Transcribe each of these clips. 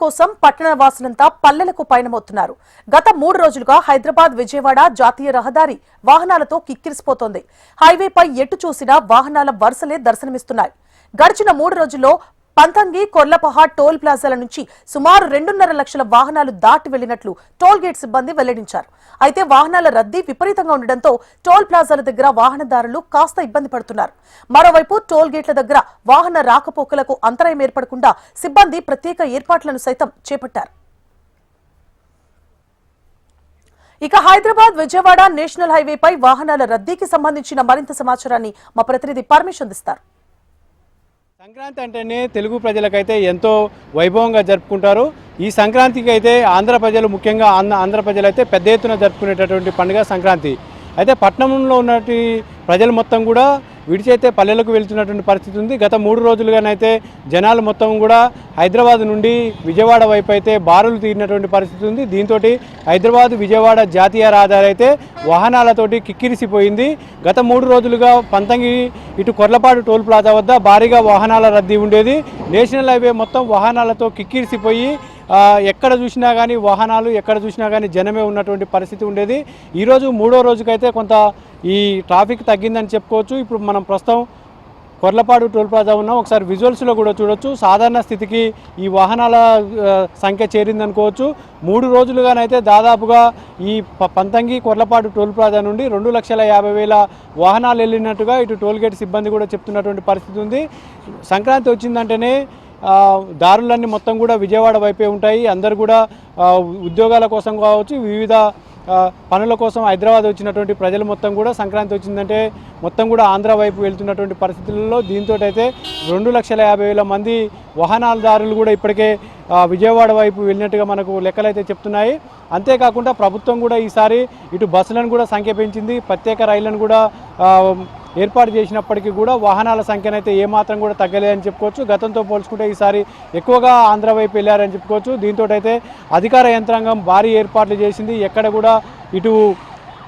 కోసం పట్టణ వాసులంతా పల్లెలకు పయనమవుతున్నారు. గత 3 రోజులుగా హైదరాబాద్ విజయవాడ జాతీయ రహదారి వాహనాలతో కిక్కిరిసిపోతోంది. హైవేపై ఎటు చూసినా వాహనాల వరుసలే దర్శనమిస్తున్నాయి. గడిచిన 3 రోజుల్లో పంతంగి కొర్లపహాడ్ టోల్ ప్లాజాల నుంచి సుమారు 2.5 లక్షల వాహనాలు దాటి వెళ్లినట్లు టోల్ గేట్ సిబ్బంది వెల్లడించారు. అయితే వాహనాల రద్దీ విపరీతంగా ఉండడంతో టోల్ ప్లాజాల దగ్గర వాహనదారులు కాస్త ఇబ్బంది పడుతున్నారు. మరోవైపు టోల్ గేట్ల దగ్గర వాహన రాకపోకలకు అంతరాయం ఏర్పడకుండా సిబ్బంది ప్రత్యేక ఏర్పాట్లను సైతం చేపట్టారు. ఇక హైదరాబాద్ విజయవాడ నేషనల్ హైవేపై వాహనాల రద్దీకి సంబంధించిన మరింత సమాచారాన్ని మా ప్రతినిధి పరమేష్ అందిస్తారు. సంక్రాంతి అంటేనే తెలుగు ప్రజలకైతే ఎంతో వైభవంగా జరుపుకుంటారు. ఈ సంక్రాంతికి అయితే ఆంధ్ర ప్రజలు, ముఖ్యంగా ఆంధ్ర ప్రజలు అయితే పెద్ద ఎత్తున జరుపుకునేటటువంటి పండుగ సంక్రాంతి. అయితే పట్టణంలో ఉన్నటువంటి ప్రజలు మొత్తం కూడా విడిచైతే పల్లెలకు వెళ్తున్నటువంటి పరిస్థితి ఉంది. గత 3 రోజులుగానైతే జనాలు మొత్తం కూడా హైదరాబాద్ నుండి విజయవాడ వైపు అయితే బారులు తీరినటువంటి పరిస్థితి ఉంది. దీంతో హైదరాబాద్ విజయవాడ జాతీయ రహదారి అయితే వాహనాలతోటి కిక్కిరిసిపోయింది. గత 3 రోజులుగా పంతంగి ఇటు కొర్లపాడు టోల్ ప్లాజా వద్ద భారీగా వాహనాల రద్దీ ఉండేది. నేషనల్ హైవే మొత్తం వాహనాలతో కిక్కిరిసిపోయి ఎక్కడ చూసినా కానీ వాహనాలు, ఎక్కడ చూసినా కానీ జనమే ఉన్నటువంటి పరిస్థితి ఉండేది. ఈరోజు 3వ రోజుకైతే కొంత ఈ ట్రాఫిక్ తగ్గిందని చెప్పుకోవచ్చు. ఇప్పుడు మనం ప్రస్తుతం కొర్లపాడు టోల్ ప్లాజా ఉన్నాం. ఒకసారి విజువల్స్లో కూడా చూడొచ్చు. సాధారణ స్థితికి ఈ వాహనాల సంఖ్య చేరిందనుకోవచ్చు. 3 రోజులుగానైతే దాదాపుగా ఈ పంతంగి కొర్లపాడు టోల్ ప్లాజా నుండి 2,50,000 వాహనాలు వెళ్ళినట్టుగా ఇటు టోల్ గేట్ సిబ్బంది కూడా చెప్తున్నటువంటి పరిస్థితి ఉంది. సంక్రాంతి వచ్చిందంటేనే దారులన్నీ మొత్తం కూడా విజయవాడ వైపే ఉంటాయి. అందరు కూడా ఉద్యోగాల కోసం కావచ్చు, వివిధ పనుల కోసం హైదరాబాద్ వచ్చినటువంటి ప్రజలు మొత్తం కూడా సంక్రాంతి వచ్చిందంటే మొత్తం కూడా ఆంధ్ర వైపు వెళ్తున్నటువంటి పరిస్థితులలో దీంతో అయితే 2,50,000 మంది వాహనాలదారులు కూడా ఇప్పటికే విజయవాడ వైపు వెళ్ళినట్టుగా మనకు లెక్కలు అయితే చెప్తున్నాయి. అంతేకాకుండా ప్రభుత్వం కూడా ఈసారి ఇటు బస్సులను కూడా సంఖ్య పెంచింది. ప్రత్యేక రైళ్లను కూడా ఏర్పాటు చేసినప్పటికీ కూడా వాహనాల సంఖ్యనైతే ఏమాత్రం కూడా తగ్గలేదని చెప్పుకోవచ్చు. గతంతో పోల్చుకుంటే ఈసారి ఎక్కువగా ఆంధ్ర వైపు వెళ్ళారని చెప్పుకోవచ్చు. దీంతో అయితే అధికార యంత్రాంగం భారీ ఏర్పాట్లు చేసింది. ఎక్కడ కూడా ఇటు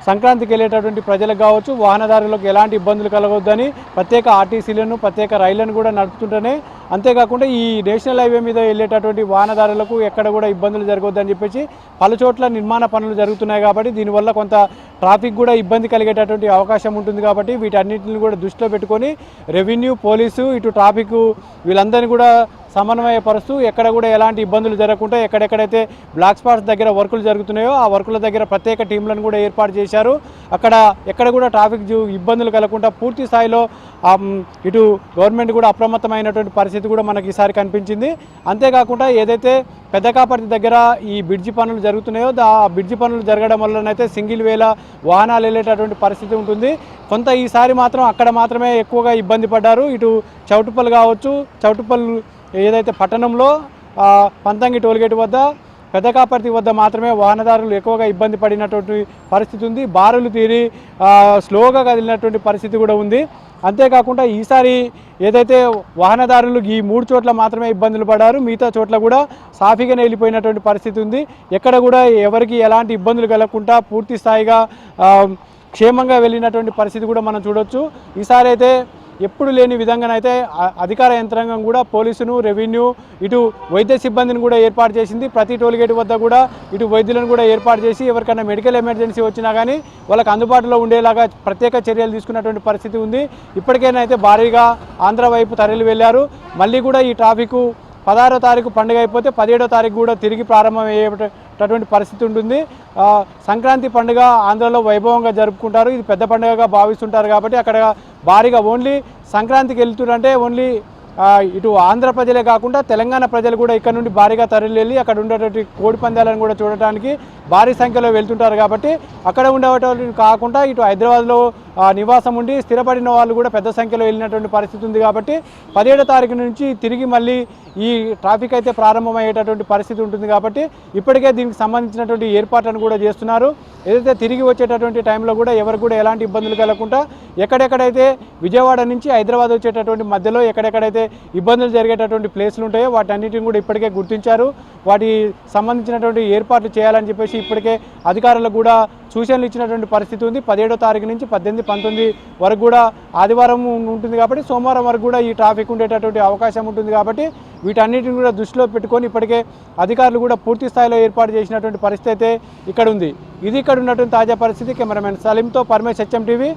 సంక్రాంతికి వెళ్ళేటటువంటి ప్రజలకు కావచ్చు, వాహనదారులకు ఎలాంటి ఇబ్బందులు కలగొద్దని ప్రత్యేక ఆర్టీసీలను, ప్రత్యేక రైళ్లను కూడా నడుపుతుంటేనే, అంతేకాకుండా ఈ నేషనల్ హైవే మీద వెళ్ళేటటువంటి వాహనదారులకు ఎక్కడ కూడా ఇబ్బందులు జరగొద్దని చెప్పేసి పలు చోట్ల నిర్మాణ పనులు జరుగుతున్నాయి. కాబట్టి దీనివల్ల కొంత ట్రాఫిక్ కూడా ఇబ్బంది కలిగేటటువంటి అవకాశం ఉంటుంది. కాబట్టి వీటన్నిటిని కూడా దృష్టిలో పెట్టుకొని రెవెన్యూ, పోలీసు, ఇటు ట్రాఫిక్ వీళ్ళందరినీ కూడా సమన్వయపరుస్తూ ఎక్కడ కూడా ఎలాంటి ఇబ్బందులు జరగకుండా ఎక్కడెక్కడైతే బ్లాక్ స్పాట్స్ దగ్గర వర్కులు జరుగుతున్నాయో ఆ వర్కుల దగ్గర ప్రత్యేక టీంలను కూడా ఏర్పాటు చేశారు. అక్కడ ఎక్కడ కూడా ట్రాఫిక్ ఇబ్బందులు కలగకుండా పూర్తి స్థాయిలో ఇటు గవర్నమెంట్ కూడా అప్రమత్తమైనటువంటి పరిస్థితి కూడా మనకి ఈసారి కనిపించింది. అంతేకాకుండా ఏదైతే పెద్దకాపర్తి దగ్గర ఈ బ్రిడ్జి పనులు జరుగుతున్నాయో ఆ బ్రిడ్జి పనులు జరగడం వల్లనైతే సింగిల్ వేల వాహనాలు వెళ్ళేటటువంటి పరిస్థితి ఉంటుంది. కొంత ఈసారి మాత్రం అక్కడ మాత్రమే ఎక్కువగా ఇబ్బంది పడ్డారు. ఇటు చౌటుప్పల్ కావచ్చు, చౌటుప్పల్ ఏదైతే పట్టణంలో పంతంగి టోల్గేట్ వద్ద, పెద్దకాపర్తి వద్ద మాత్రమే వాహనదారులు ఎక్కువగా ఇబ్బంది పడినటువంటి పరిస్థితి ఉంది. బారులు తీరి స్లోగా కదిలినటువంటి పరిస్థితి కూడా ఉంది. అంతేకాకుండా ఈసారి ఏదైతే వాహనదారులు ఈ 3 చోట్ల మాత్రమే ఇబ్బందులు పడ్డారు, మిగతా చోట్ల కూడా సాఫీగానే వెళ్ళిపోయినటువంటి పరిస్థితి ఉంది. ఎక్కడ కూడా ఎవరికి ఎలాంటి ఇబ్బందులు కలగకుండా పూర్తి స్థాయిగా క్షేమంగా వెళ్ళినటువంటి పరిస్థితి కూడా మనం చూడొచ్చు. ఈసారి అయితే ఎప్పుడు లేని విధంగానైతే అధికార యంత్రాంగం కూడా పోలీసును, రెవెన్యూ, ఇటు వైద్య సిబ్బందిని కూడా ఏర్పాటు చేసింది. ప్రతి టోల్గేట్ వద్ద కూడా ఇటు వైద్యులను కూడా ఏర్పాటు చేసి ఎవరికైనా మెడికల్ ఎమర్జెన్సీ వచ్చినా కానీ వాళ్ళకి అందుబాటులో ఉండేలాగా ప్రత్యేక చర్యలు తీసుకున్నటువంటి పరిస్థితి ఉంది. ఇప్పటికైనా అయితే భారీగా ఆంధ్ర వైపు తరలి వెళ్ళారు. మళ్ళీ కూడా ఈ ట్రాఫిక్ 16వ తారీఖు పండుగ అయిపోతే 17వ తారీఖు కూడా తిరిగి ప్రారంభమయ్యేటటువంటి పరిస్థితి ఉంటుంది. సంక్రాంతి పండుగ ఆంధ్రలో వైభవంగా జరుపుకుంటారు. ఇది పెద్ద పండుగగా భావిస్తుంటారు. కాబట్టి అక్కడ భారీగా ఓన్లీ సంక్రాంతికి వెళ్తుంటే ఓన్లీ ఇటు ఆంధ్ర ప్రజలే కాకుండా తెలంగాణ ప్రజలు కూడా ఇక్కడ నుండి భారీగా తరలి వెళ్ళి అక్కడ ఉండేటువంటి కోడి పందాలను కూడా చూడటానికి భారీ సంఖ్యలో వెళ్తుంటారు. కాబట్టి అక్కడ ఉండేటువంటి కాకుండా ఇటు హైదరాబాద్లో నివాసం ఉండి స్థిరపడిన వాళ్ళు కూడా పెద్ద సంఖ్యలో వెళ్ళినటువంటి పరిస్థితి ఉంది. కాబట్టి 17వ తారీఖు నుంచి తిరిగి మళ్ళీ ఈ ట్రాఫిక్ అయితే ప్రారంభమయ్యేటటువంటి పరిస్థితి ఉంటుంది. కాబట్టి ఇప్పటికే దీనికి సంబంధించినటువంటి ఏర్పాట్లను కూడా చేస్తున్నారు. ఏదైతే తిరిగి వచ్చేటటువంటి టైంలో కూడా ఎవరికి కూడా ఎలాంటి ఇబ్బందులు కలగకుండా ఎక్కడెక్కడైతే విజయవాడ నుంచి హైదరాబాద్ వచ్చేటటువంటి మధ్యలో ఎక్కడెక్కడైతే ఇబ్బందులు జరిగేటటువంటి ప్లేస్లు ఉంటాయో వాటన్నిటిని కూడా ఇప్పటికే గుర్తించారు. వాటి సంబంధించినటువంటి ఏర్పాట్లు చేయాలని చెప్పేసి ఇప్పటికే అధికారులకు కూడా సూచనలు ఇచ్చినటువంటి పరిస్థితి ఉంది. 17వ తారీఖు నుంచి 18, 19 వరకు కూడా ఆదివారం ఉంటుంది కాబట్టి సోమవారం వరకు కూడా ఈ ట్రాఫిక్ ఉండేటటువంటి అవకాశం ఉంటుంది కాబట్టి వీటన్నిటిని కూడా దృష్టిలో పెట్టుకొని ఇప్పటికే అధికారులు కూడా పూర్తి స్థాయిలో ఏర్పాటు చేసినటువంటి పరిస్థితి అయితే ఇక్కడ ఉంది. ఇది ఇక్కడ ఉన్నటువంటి తాజా పరిస్థితి. కెమెరామెన్ సలీంతో పరమేశ్, HM టీవీ.